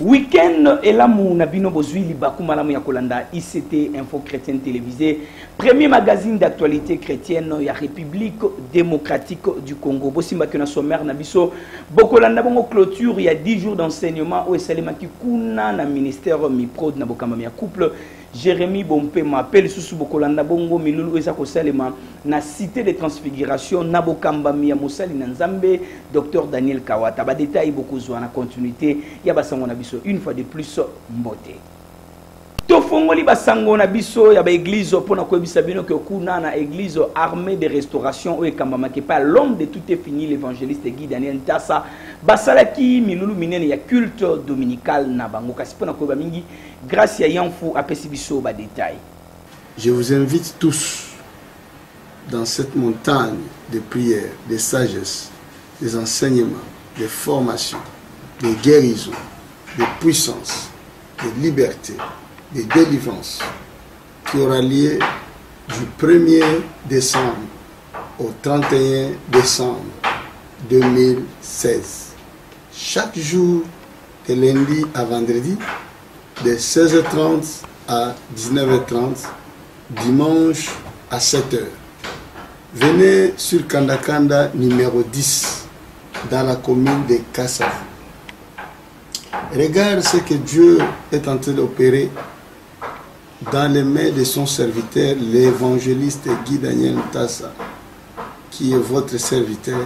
Week-end et la Mounabino Bozui Libakou Malamu Yakolanda ICT Info Chrétienne Télévisée, premier magazine d'actualité chrétienne ya République démocratique du Congo. Bosimba Kena Sommer Nabiso Bokolanda Bongo clôture il y a 10 jours d'enseignement au Salima Kikuna na ministère Miprod na Bokama ya couple Jérémy Bompe m'appelle sous Bokolanda Bongo Milulu Ezako Salema na cité de transfiguration Nabokamba Mia Moussali Nanzambe Dr Daniel Kawata. Ba détail beaucoup zo na continuité ya basango na biso une fois de plus mbote. Tofongoli basango na biso ya ba église pona ko ebisa bino ke kuna na église armée de restauration o ekamba ke pa l'homme de tout est fini l'évangéliste Guy Daniel Ntassa basalaki milulu minene ya culte dominical na bango kasi pona ko ba mingi grâce ya yanfu apesi biso ba détail. Je vous invite tous dans cette montagne de prières, de sagesse, des enseignements, de formation, de guérison, de puissance, de liberté, de délivrance qui aura lieu du 1er décembre au 31 décembre 2016. Chaque jour, de lundi à vendredi, de 16h30 à 19h30, dimanche à 7h. Venez sur Kandakanda numéro 10 dans la commune de Kassavu. Regarde ce que Dieu est en train d'opérer dans les mains de son serviteur, l'évangéliste Guy Daniel Ntassa, qui est votre serviteur.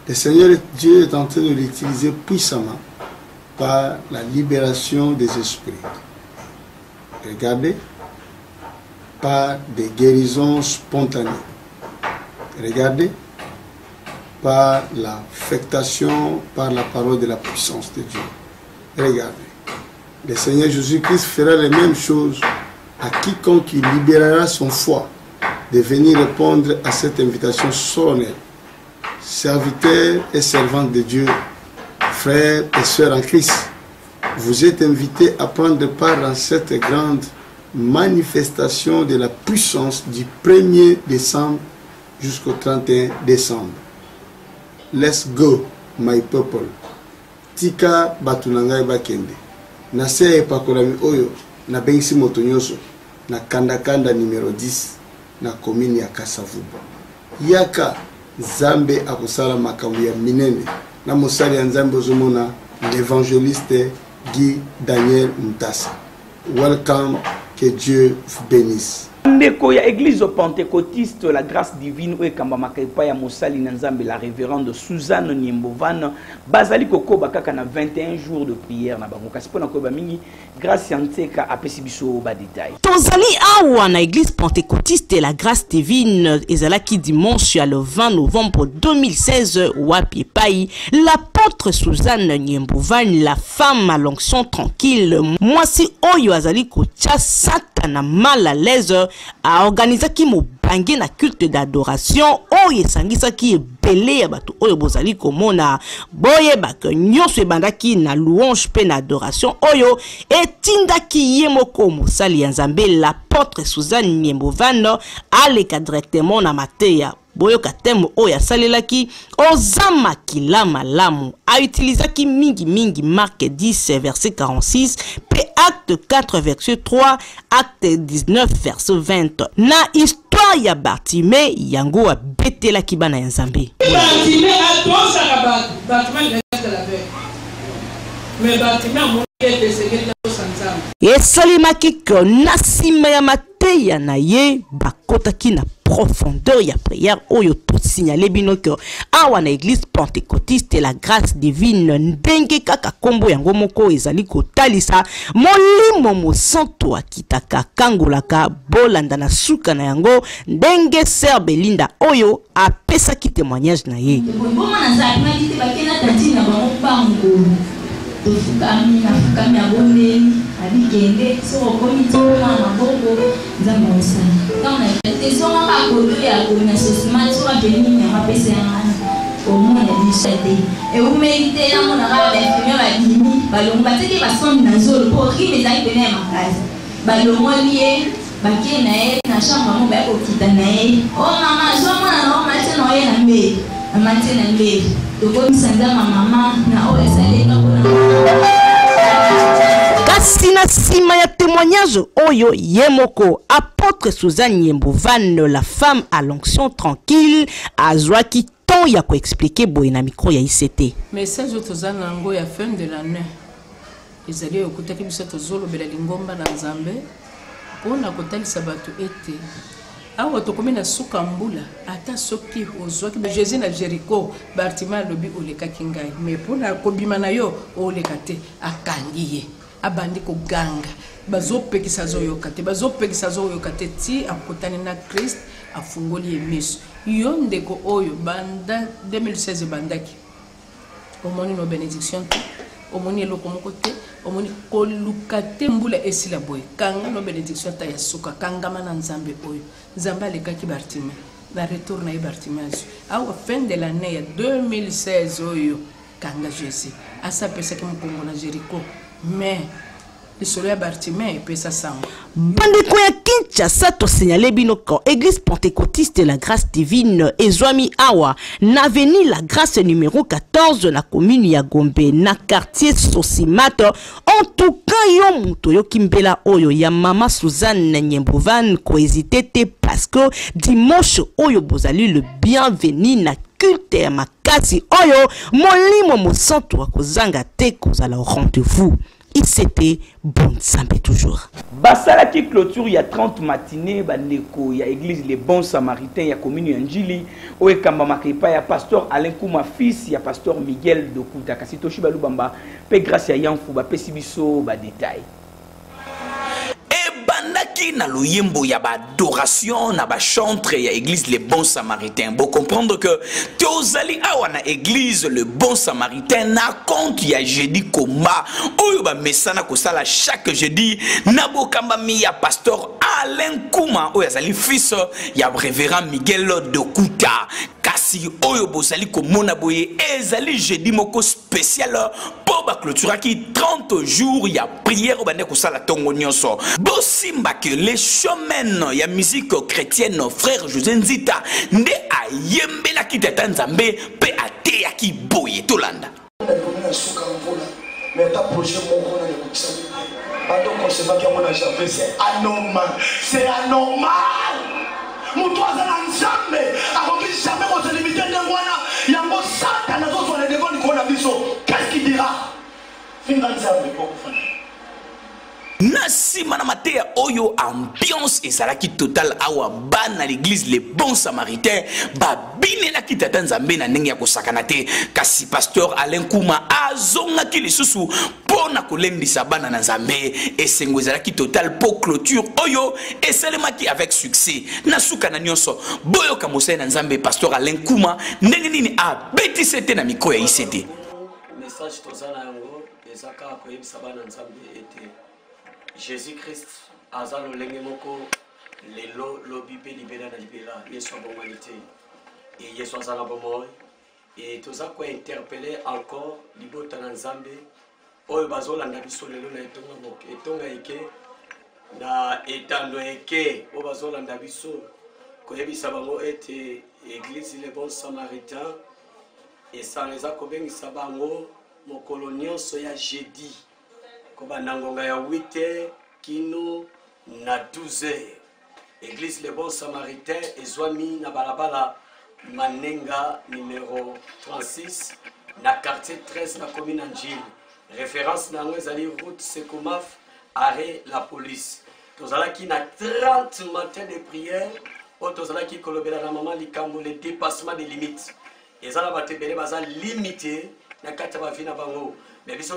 Le Seigneur Dieu est en train de l'utiliser puissamment par la libération des esprits. Regardez, par des guérisons spontanées. Regardez, par l'affectation, par la parole de la puissance de Dieu. Regardez, le Seigneur Jésus-Christ fera les mêmes choses à quiconque il libérera son foi de venir répondre à cette invitation solennelle. Serviteurs et servantes de Dieu, frères et sœurs en Christ, vous êtes invités à prendre part dans cette grande manifestation de la puissance du 1er décembre jusqu'au 31 décembre. Let's go, my people. Tika batunangai bakende. Na se pakolami oyo na bengisi motonyoso na kandakanda numéro 10 na commune ya Kassavu. Yaka Zambe akosala makambo ya minene na mosali ya Nzambe ozomona l'évangéliste Guy Daniel Ntassa. Welcome, que Dieu vous bénisse. Ndeko ya église pentecôtiste la grâce divine ou ekamba makepa ya mosali na Nzambe la révérende Suzanne Niembovane bazali kokoba kaka na 21 jours de prière na bango kasi pona koba mingi grâce yanteka apesi biso ba détail. Tozali awa na église pentecôtiste la grâce divine ezalaki dimanche le 20 novembre 2016 wapi pai l'apôtre Suzanne Niembovane la femme à l'onction tranquille mwasi oyo azali kotia satana mal à l'aise a organisé qui mo bangé na culte d'adoration oye sangisa ki belé ya bato oyo bozali komona boye bak nyonso ebandaki na louange pe na adoration oyo etindaki ye moko mosali ya Nzambe l'apôtre Suzanne Niembovane aleka directement na mateya boyo katemo oya salelaki ozama kila malamu a utilisaki mingi Marc 10 verset 46 pe acte 4 verset 3 acte 19 verset 20 na histoire ya Bartimée yango a betela kibana ya Nzambe. Bartimée a trois sarabat Bartimée de la veille mais Bartimée a monté de sécurité au Sanzam et salimaki ko nasima ya mateya na ye bakotaki na profondeur ya prière oyo tout signalé bino que awa na église pentecôtiste la grâce divine ndenge kaka kombo yango moko ezali kotalisa molimo mosanto akitaka kangolaka bolanda na suka na yango ndenge sœur Belinda oyo apesaki témoignage na ye. Kami aboneli abikende so komi toma maboko za mosa kana teso maka kodo ya kona sosima so abeni ya mapesa yana omona disete e umerite ya mona ka befime ba dini balongo bateke basombi na zolo po rime za ipene makazi balongo liye bakie na ye na chambre mo ba ko kita na ye o mama so mona no mate no ye na mbe amate na mbe to ko misanza mama na o esale ka kona na sima ya témoignage oyo yemoko apôtre Suzanne Nyembovan, la femme à l'onction tranquille, azwaki ton ya ko expliquer boye na micro ya ICT. Message tozana ngo ya fin de l'année. Ezali okutaki biso tozolo bela lingomba na Nzambe pona kotalisa bato ete awa tokomi na suka mbula ata soki ozwaki Jésus na Jéricho Bartima lobi olekaki ngai mais pona kobima na yo oleka te akangi ye abandi koganga bazopekisa zoyoka te ti akotani na Christ afungoli emiso yo ndeko oyo banda 2016 bandaki omoni no bénédiction te omoni eloko moko te omoni koluka te mbula esila boye kanga no bénédiction ta ya suka kangama na Nzambe oyo Nzambe alekaki Bartima na retour na ye Bartima awa fin de l'année ya 2016 oyo kanga Jésus asapesaki mokongo na Jéricho mais lisolo ya Bartima epesa sango bandeko ya Kinshasa to signalé binoko église pentecôtiste de la grâce divine ezwami awa na avenue la grâce numéro 14 na commune ya Gombe na quartier Sosimato. En tout cas yo muto yo kimbela oyo ya mama Suzanne Nyembovan ko hésiter te parce que dimanche oyo bozali le bienvenu na culte ya makasi oyo molimo mosantu wa kozanga te kozala rendez-vous. ICT bon Nzambe toujours. Basalaki clôture ya 30 matinée bandeko ya église les bons samaritains ya commune ya Njili oekamba makepa ya pasteur Alain Kouma fils ya pasteur Miguel Dokuta kasi toshi balubamba pe grâce ya yanfu ba pesi biso ba détail. Bandaki na loyembo ya ba adoration na ba chantre ya église les bons samaritains. Bon comprendre que tozali awa na église le bon samaritain na compte ya jeudi komba oyo ba mesana ko sala chaque jeudi na bokamba mi ya pasteur Alain Kouma oyo azali fils ya révérend Miguel Dokuta. Kasi oyo bozali komona boye ezali jeudi moko spécial pour ba clôture qui 30 jours ya prière bande ko sala tongo nyonso. Bosimba que les chemins ya musique chrétienne frère José Nzita nde ayembela ki tata Nzambe pe ate ya ki boye tolanda. Mais ta projet mon on a le pardon qu'on se va qu'on a jamais c'est anormal. C'est anormal. Mutoza na Nzambe akoki jamais on se limiter de mwana yango Satan nazo sur le devant du corona biso. Qu'est-ce qu'il dira? Finga Nzambe pour faire. Nasi manamatea oyo ambiance ezalaki total awa bana l'église les bons samaritains babine la kitata Nzambe na ndenge ya kosakana te kasi pasteur Alain Kouma azonga ki lisusu pona kolembisa bana na Nzambe esengo ezalaki total pour clôture oyo esalemaki avec succès nasuka na nyonso boyo kamosai na Nzambe pasteur Alain Kouma ndenge nini abeti sete na micro ya ICT message tozana yango ezaka koyebisa bana Nzambe ete Jésus-Christ azalo lenge moko lelo lobi pe libela na libela yesu abongwanite et yesu azala bomoy et toza ko interpeller encore libota na Nzambe oyo bazolanda biso lelo na etonga moke etonga eke na etando eke o bazolanda biso koyebisa bango ete église les bons samaritains et ça les a kobengisa bango mokolo nyonso ya jeudi Kobanangonga ya 8h kino na 12h. Église les bons samaritains ezwami na balabala Manenga numéro 36 na quartier 13 na commune Njili. Référence na ngezali route Sekoumaf arrêt la police. Tozalaki na 30 matins de prière o tozalaki kolobela na maman likambo le dépassement des limites. Ezala batebele baza limité na kata ba vina bango. Mais ils sont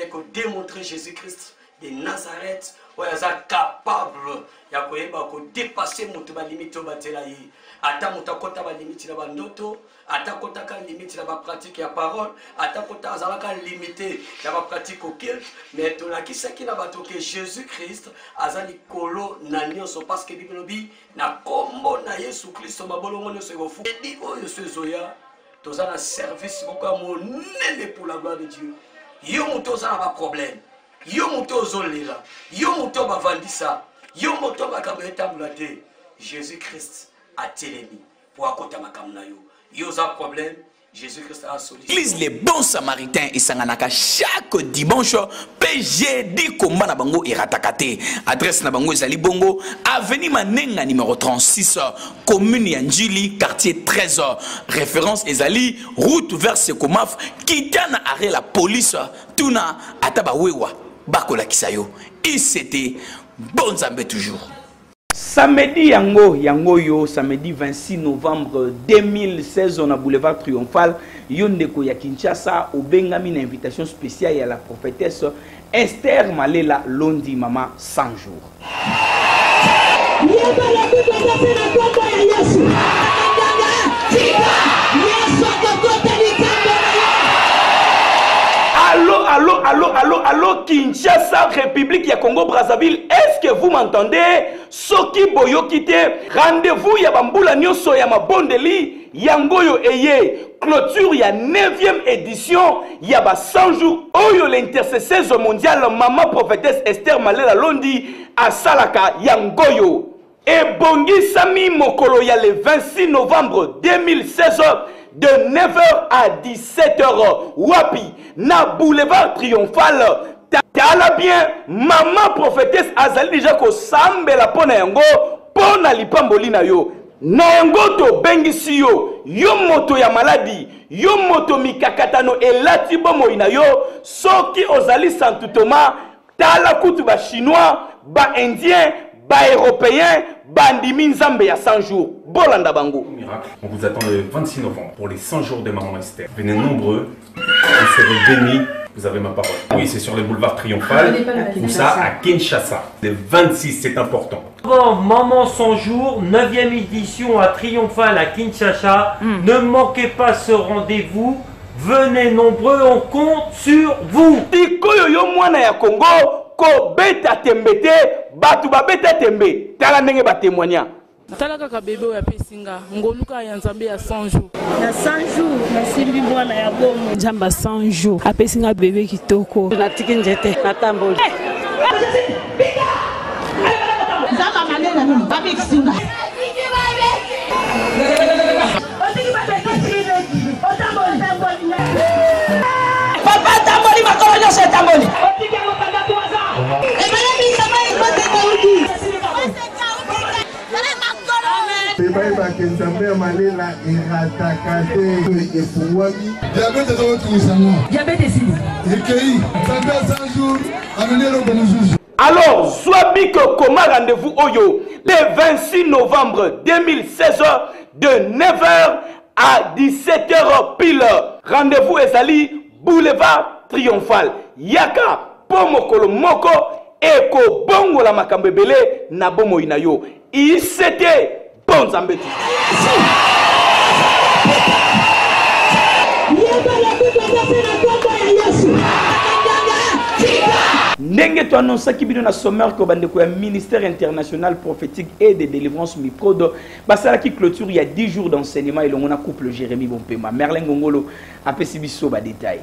pour démontrer Jésus-Christ de Nazareth, où ils sont capables de dépasser les limites de la vie. Ata mutakota ba limite na bandoto, ata kota ka limite na ba pratique ya parole, ata kota azalaka limité na ba pratique au culte, mais to la kisaki na bato que Jésus-Christ azali kolo na nyonso parce que Bible bi na kombo na Yesu Kristo mabolongo nyonso egofu. Edi oyo sezoya tozana service beaucoup monene pour la gloire de Dieu. Yo muto za ba problème. Yo muto zolela. Yo muto ba vandisa. Yo muto ba kabeta mulate. Jésus-Christ a télémi pour akota makamna yo. Yo za problème Jésus-Christ a sollicité. L'église les bons samaritains et sanganaka chaque dimanche PG dit comment na bango iratakate. Adresse na bango ezali bongo avenue Manenga numéro 36 commune Yanjili quartier 13 référence ezali route vers Sekomaf kitana arrêt la police tuna ataba wewa bakola kisayo. ICT bon Nzambe toujours. Samedi samedi 26 novembre 2016 on a boulevard Triomphal Yondeko ya Kinshasa au Bengami une invitation spéciale à la prophétesse Esther Malela Londi Mama 100 jours. Allô, Kinshasa, République ya Congo Brazzaville, est-ce que vous m'entendez? Soki boyo kite, rendez-vous ya bambula nyoso ya mabondeli, yangoyo eye, clôture ya 9e édition, ya ba 100 jours, oyo l'intercesseuse mondiale, maman prophétesse Esther Malela Londi, à Salaka, yangoyo. Et Bongi Sami Mokolo ya le 26 novembre 2016, de 9h à 17h, Wapi, na boulevard Triomphal, tala bien, maman prophétesse Azali déjà ko sambe la pona yango, pona lipamboli na yo. Na yango to bengisi yo, yo moto ya maladi, yo moto mikakatano elati bomo ina yo, soki ozali santutoma, tala kutu ba chinois, ba indien, ba européen, bandimi nzambe ya 100 jours. Bolanda bango. Miracle. On vous attend le 26 novembre pour les 100 jours de Maman Esther. Venez nombreux, vous serez bénis, vous avez ma parole. Oui, c'est sur le boulevard Triomphal, ou ça à Kinshasa. Le 26, c'est important. Bon, Maman 100 jours, 9e édition à Triomphal à Kinshasa. Ne manquez pas ce rendez-vous. Venez nombreux, on compte sur vous. Tikoyo yo mwana ya Congo, ko beta tembete, batu ba beta tembe. Tala ndenge ba témoigner. Talaka ka bébé ya pesinga ngoluka ya nzambe ya 100 jours na 100 jours na simbi mwana ya bomo nzamba 100 jours apesinga bébé kitoko na tiki njete na tamboli nzamba manena mimi babi kisinga papa tamboli makolo se tamboli Alors, Swabik comment rendez-vous Oyo le 26 novembre 2016 de 9h à 17h pile. Rendez-vous Ezali boulevard Triomphal. Yaka pomokolo moko eko bongo la makambebele na bomo inayo. ICT bon Nzambe. Ndenge to annonce qui bino na sommaire ko bande ko ministère international prophétique et de délivrance Miprod basala qui clôture il y a 10 jours d'enseignement et l'on a couple Jérémy Bompema Merlin Ngongolo a pesi biso ba détail.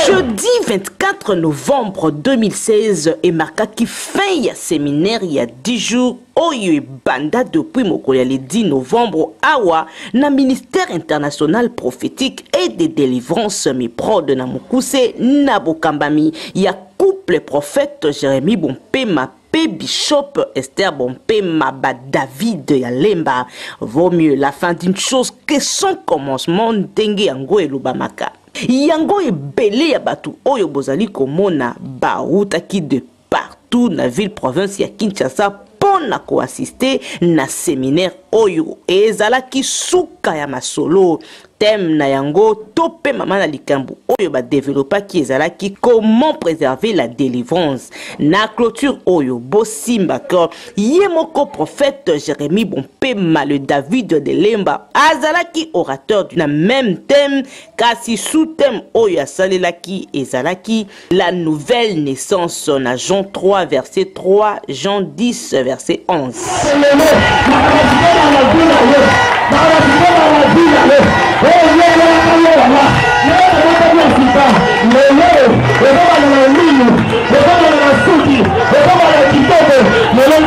Jeudi 24 novembre 2016 et marqua qui fin ya séminaire il y a 10 jours oyo banda depuis mokolo le 10 novembre awa na ministère international prophétique et de délivrance Miprod na mukuse na bokambami ya couple prophète Jérémy Bompema P. Bishop Esther Bompema ba David Yalemba. Vaut mieux la fin d'une chose que son commencement ndenge yango elobamaka. Yango ebele ya batu oyo bozali komona ba utaki de partout na ville province ya Kinshasa na ko assister na séminaire oyo ezalaki suka ya masolo thème na yango tope mama na likambu oyo ba développer ki ezalaki comment préserver la délivrance na clôture oyo bosimba ko yemoko prophète Jérémy Bompema le David de Lemba azalaki orateur du même thème kasi sous thème oyo asalelaki ezalaki la nouvelle naissance na Jean 3 verset 3 Jean 10 verset 11. Lelo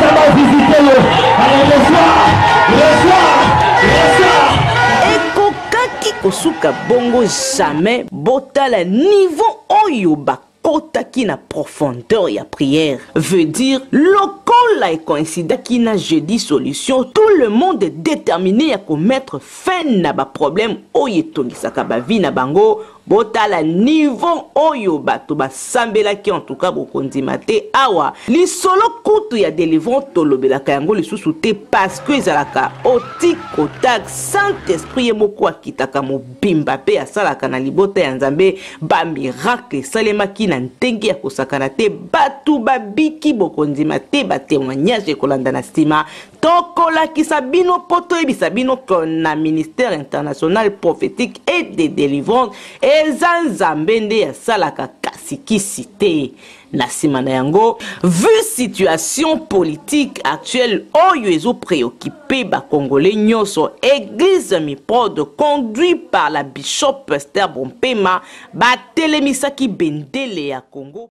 ekokaki kosuka bongo jamais botala niveau oyo bakotaki na profondeur ya prière veut dire lokola ekoincidaki na jeudi solution tout le monde est déterminé ya komettre fin na baproblème oyo etongisaka bavi na bango botala niveau oyo bato basambelaki en tout cas bokondima te awa lisolo kutu ya délivrant tolobelaka yango lisusu te parce que ezalaka otikotak Saint-Esprit ye moko akitaka mobimba pe asalaka na libota ya Nzambe bamiracle esalemaki na ndenge ya kosakana te bato babiki bokondima te batémoignage ekolanda na nsima tokolakisa bino po toyebisa bino na ministère international prophétique et de délivrance eza Nzambe nde yasalaka kasikisi te na nsima na yango vu situation politique actuelle oyo ezo préoccupé bakongolais nyonso église Mipode conduit par la bishop Esther Bompema batelemisaki bendele ya Congo.